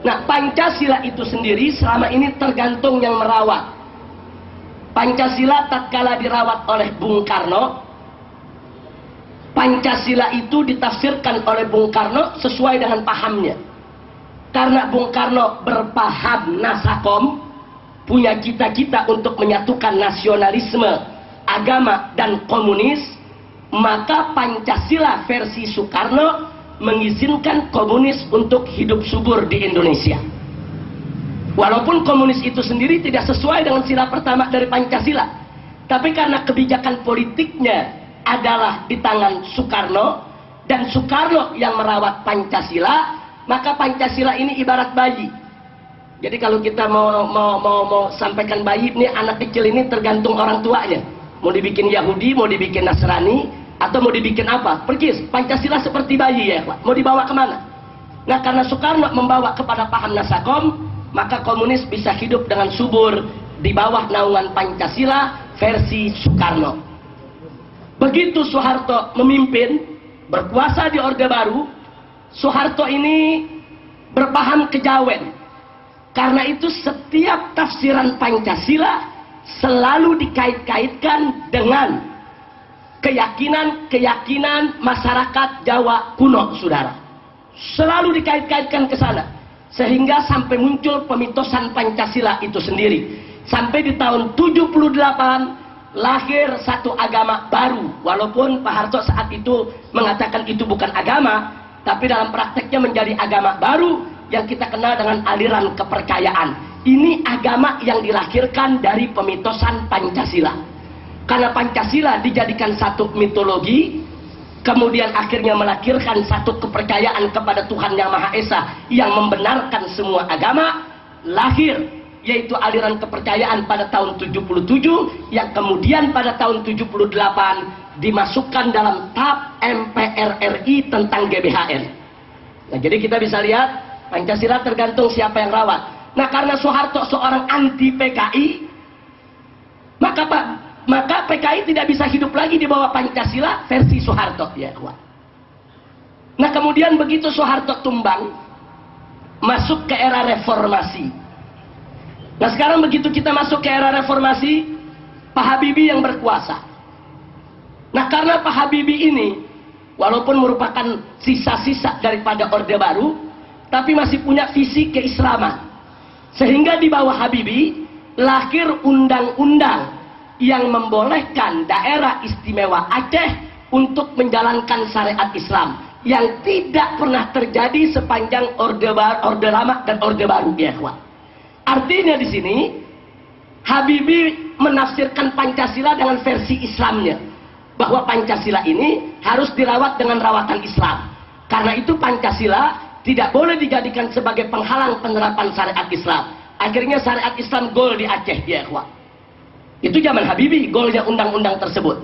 Nah, Pancasila itu sendiri selama ini tergantung yang merawat. Pancasila tatkala dirawat oleh Bung Karno, Pancasila itu ditafsirkan oleh Bung Karno sesuai dengan pahamnya. Karena Bung Karno berpaham nasakom, punya cita-cita untuk menyatukan nasionalisme, agama, dan komunis, maka Pancasila versi Soekarno mengizinkan komunis untuk hidup subur di Indonesia. Walaupun komunis itu sendiri tidak sesuai dengan sila pertama dari Pancasila, tapi karena kebijakan politiknya adalah di tangan Soekarno, dan Soekarno yang merawat Pancasila, maka Pancasila ini ibarat bayi. Jadi kalau kita mau sampaikan bayi, ini anak kecil ini tergantung orang tuanya. Mau dibikin Yahudi, mau dibikin Nasrani, atau mau dibikin apa? Persis, Pancasila seperti bayi ya Pak. Mau dibawa kemana? Nah, karena Soekarno membawa kepada paham nasakom, maka komunis bisa hidup dengan subur di bawah naungan Pancasila versi Soekarno. Begitu Soeharto memimpin, berkuasa di Orde Baru, Soeharto ini berpaham kejawen. Karena itu setiap tafsiran Pancasila selalu dikait-kaitkan dengan keyakinan masyarakat Jawa kuno, saudara. Selalu dikait-kaitkan ke sana. Sehingga sampai muncul pemitosan Pancasila itu sendiri. Sampai di tahun 78 lahir satu agama baru. Walaupun Pak Harto saat itu mengatakan itu bukan agama, tapi dalam prakteknya menjadi agama baru yang kita kenal dengan aliran kepercayaan. Ini agama yang dilahirkan dari pemitosan Pancasila. Karena Pancasila dijadikan satu mitologi, kemudian akhirnya melahirkan satu kepercayaan kepada Tuhan Yang Maha Esa yang membenarkan semua agama, lahir yaitu aliran kepercayaan pada tahun 77 yang kemudian pada tahun 78 dimasukkan dalam TAP MPR RI tentang GBHN. Nah, jadi kita bisa lihat Pancasila tergantung siapa yang rawat. Nah, karena Soeharto seorang anti PKI, maka PKI tidak bisa hidup lagi di bawah Pancasila versi Soeharto ya kawan. Nah, kemudian begitu Soeharto tumbang, masuk ke era reformasi. Nah, sekarang begitu kita masuk ke era reformasi, Pak Habibie yang berkuasa. Nah, karena Pak Habibie ini walaupun merupakan sisa-sisa daripada Orde Baru, tapi masih punya visi keislaman. Sehingga di bawah Habibie lahir undang-undang yang membolehkan daerah istimewa Aceh untuk menjalankan syariat Islam yang tidak pernah terjadi sepanjang Orde Lama dan Orde Baru ya kawan. Artinya di sini Habibie menafsirkan Pancasila dengan versi Islamnya, bahwa Pancasila ini harus dirawat dengan rawatan Islam. Karena itu Pancasila tidak boleh dijadikan sebagai penghalang penerapan syariat Islam. Akhirnya syariat Islam gol di Aceh ya kawan. Itu zaman Habibie golnya undang-undang tersebut.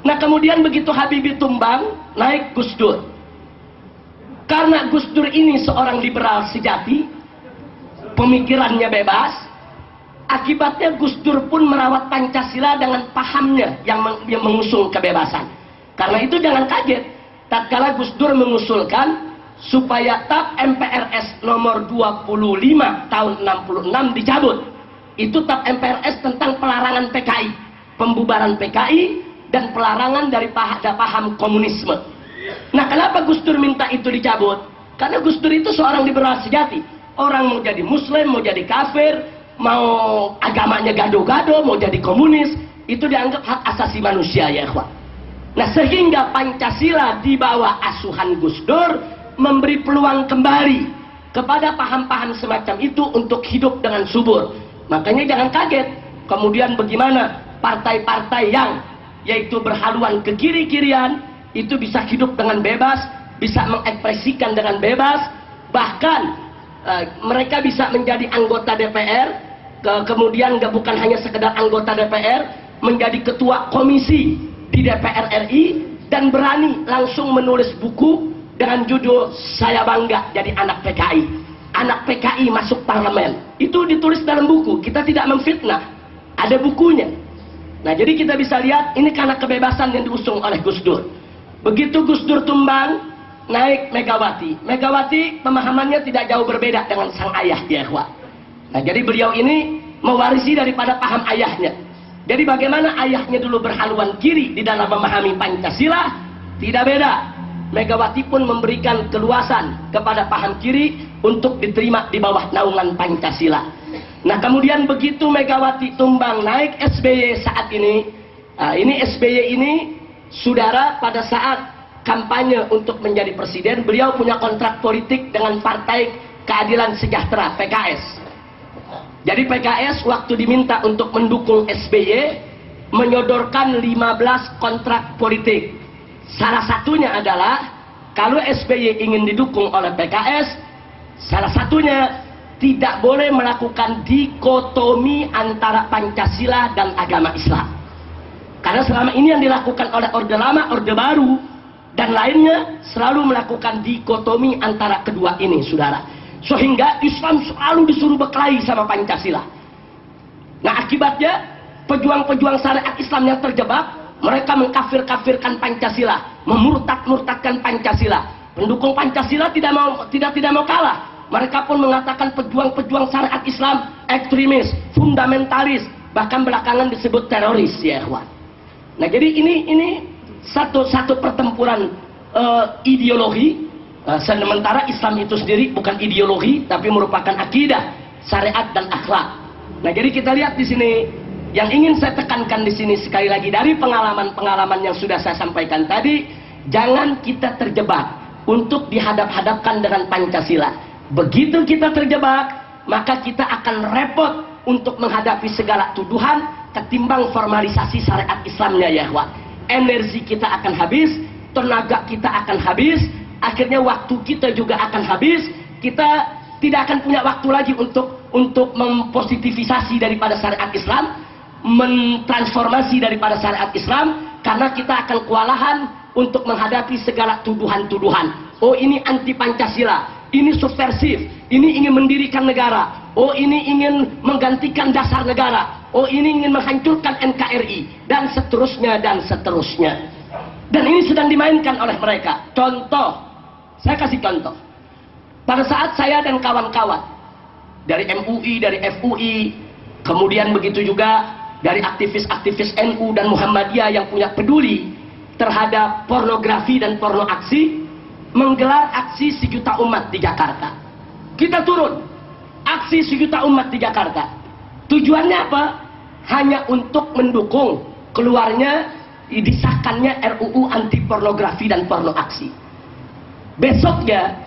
Nah, kemudian begitu Habibie tumbang, naik Gus Dur. Karena Gus Dur ini seorang liberal sejati, pemikirannya bebas, akibatnya Gus Dur pun merawat Pancasila dengan pahamnya yang mengusung kebebasan. Karena itu jangan kaget tatkala Gus Dur mengusulkan supaya TAP MPRS nomor 25 tahun 66 dicabut. Itu TAP MPRS tentang pelarangan PKI, pembubaran PKI, dan pelarangan dari paham komunisme. Nah, kenapa Gus Dur minta itu dicabut? Karena Gus Dur itu seorang liberal sejati. Orang mau jadi Muslim, mau jadi kafir, mau agamanya gado-gado, mau jadi komunis, itu dianggap hak asasi manusia ya ikhwan. Nah, sehingga Pancasila di bawah asuhan Gus Dur memberi peluang kembali kepada paham-paham semacam itu untuk hidup dengan subur. Makanya jangan kaget kemudian bagaimana partai-partai yang yaitu berhaluan ke kiri-kirian itu bisa hidup dengan bebas, bisa mengekspresikan dengan bebas, bahkan mereka bisa menjadi anggota DPR, kemudian bukan hanya sekedar anggota DPR, menjadi ketua komisi di DPR RI dan berani langsung menulis buku dengan judul "Saya Bangga Jadi Anak PKI". Anak PKI masuk parlemen. Itu ditulis dalam buku. Kita tidak memfitnah. Ada bukunya. Nah, jadi kita bisa lihat ini karena kebebasan yang diusung oleh Gus Dur. Begitu Gus Dur tumbang, naik Megawati. Megawati pemahamannya tidak jauh berbeda dengan sang ayah ya ikhwah. Nah, jadi beliau ini mewarisi daripada paham ayahnya. Jadi bagaimana ayahnya dulu berhaluan kiri di dalam memahami Pancasila, tidak beda. Megawati pun memberikan keluasan kepada paham kiri untuk diterima di bawah naungan Pancasila. Nah, kemudian begitu Megawati tumbang naik SBY saat ini, ini SBY ini saudara pada saat kampanye untuk menjadi presiden, beliau punya kontrak politik dengan Partai Keadilan Sejahtera PKS. Jadi PKS waktu diminta untuk mendukung SBY menyodorkan 15 kontrak politik. Salah satunya adalah kalau SBY ingin didukung oleh PKS, salah satunya tidak boleh melakukan dikotomi antara Pancasila dan agama Islam. Karena selama ini yang dilakukan oleh Orde Lama, Orde Baru, dan lainnya selalu melakukan dikotomi antara kedua ini, saudara. Sehingga Islam selalu disuruh berkelahi sama Pancasila. Nah, akibatnya pejuang-pejuang syariat Islam yang terjebak, mereka mengkafir-kafirkan Pancasila, memurtad-murtadkan Pancasila. Pendukung Pancasila tidak mau kalah. Mereka pun mengatakan pejuang-pejuang syariat Islam ekstremis, fundamentalis, bahkan belakangan disebut teroris ya ikhwan. Nah, jadi ini satu pertempuran ideologi. Sementara Islam itu sendiri bukan ideologi, tapi merupakan akidah, syariat dan akhlak. Nah, jadi kita lihat di sini, yang ingin saya tekankan di sini sekali lagi dari pengalaman-pengalaman yang sudah saya sampaikan tadi, jangan kita terjebak untuk dihadap-hadapkan dengan Pancasila. Begitu kita terjebak, maka kita akan repot untuk menghadapi segala tuduhan ketimbang formalisasi syariat Islamnya ya ikhwah. Energi kita akan habis, tenaga kita akan habis, akhirnya waktu kita juga akan habis. Kita tidak akan punya waktu lagi untuk mempositivisasi daripada syariat Islam, mentransformasi daripada syariat Islam, karena kita akan kewalahan untuk menghadapi segala tuduhan-tuduhan. Oh, ini anti Pancasila, ini subversif, ini ingin mendirikan negara, oh ini ingin menggantikan dasar negara, oh ini ingin menghancurkan NKRI, dan seterusnya dan seterusnya. Dan ini sedang dimainkan oleh mereka. Contoh, saya kasih contoh. Pada saat saya dan kawan-kawan dari MUI, dari FUI, kemudian begitu juga dari aktivis-aktivis NU dan Muhammadiyah yang punya peduli terhadap pornografi dan porno aksi, menggelar aksi 1 juta umat di Jakarta. Kita turun, aksi 1 juta umat di Jakarta. Tujuannya apa? Hanya untuk mendukung keluarnya, disahkannya RUU anti pornografi dan porno aksi. Besoknya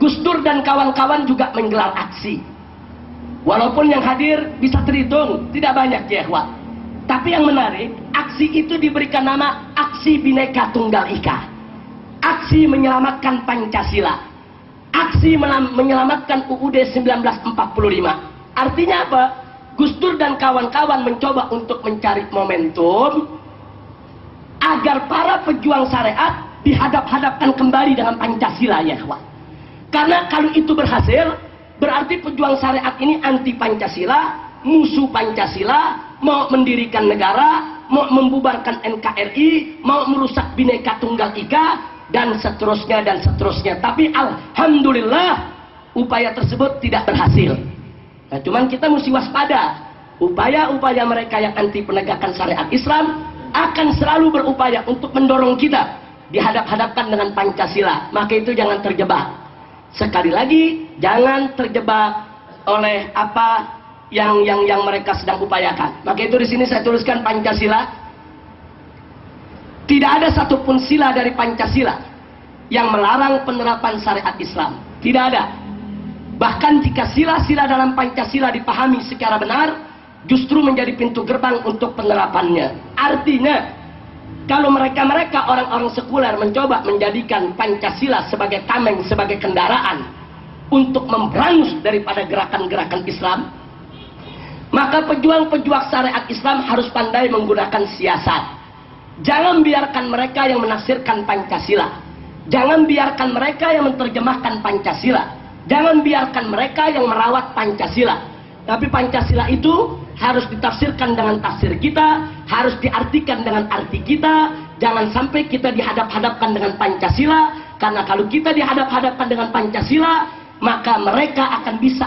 Gus Dur dan kawan-kawan juga menggelar aksi. Walaupun yang hadir bisa terhitung tidak banyak ya ikhwan. Tapi yang menarik, aksi itu diberikan nama Aksi Bhinneka Tunggal Ika, aksi menyelamatkan Pancasila, aksi menyelamatkan UUD 1945. Artinya apa? Gus Dur dan kawan-kawan mencoba untuk mencari momentum agar para pejuang syariat dihadap-hadapkan kembali dengan Pancasila ya ikhwan. Karena kalau itu berhasil, berarti pejuang syariat ini anti Pancasila, musuh Pancasila, mau mendirikan negara, mau membubarkan NKRI, mau merusak Bhinneka Tunggal Ika, dan seterusnya dan seterusnya. Tapi alhamdulillah upaya tersebut tidak berhasil. Nah, cuman kita mesti waspada. Upaya-upaya mereka yang anti penegakan syariat Islam akan selalu berupaya untuk mendorong kita dihadap-hadapkan dengan Pancasila. Maka itu jangan terjebak. Sekali lagi, jangan terjebak oleh apa yang mereka sedang upayakan. Maka itu di sini saya tuliskan Pancasila. Tidak ada satupun sila dari Pancasila yang melarang penerapan syariat Islam. Tidak ada. Bahkan jika sila-sila dalam Pancasila dipahami secara benar, justru menjadi pintu gerbang untuk penerapannya. Artinya, kalau mereka orang-orang sekuler mencoba menjadikan Pancasila sebagai tameng, sebagai kendaraan untuk memberangus daripada gerakan-gerakan Islam, maka pejuang-pejuang syariat Islam harus pandai menggunakan siasat. Jangan biarkan mereka yang menafsirkan Pancasila, jangan biarkan mereka yang menerjemahkan Pancasila, jangan biarkan mereka yang merawat Pancasila. Tapi Pancasila itu harus ditafsirkan dengan tafsir kita, harus diartikan dengan arti kita. Jangan sampai kita dihadap-hadapkan dengan Pancasila, Karena kalau kita dihadap-hadapkan dengan Pancasila, maka mereka akan bisa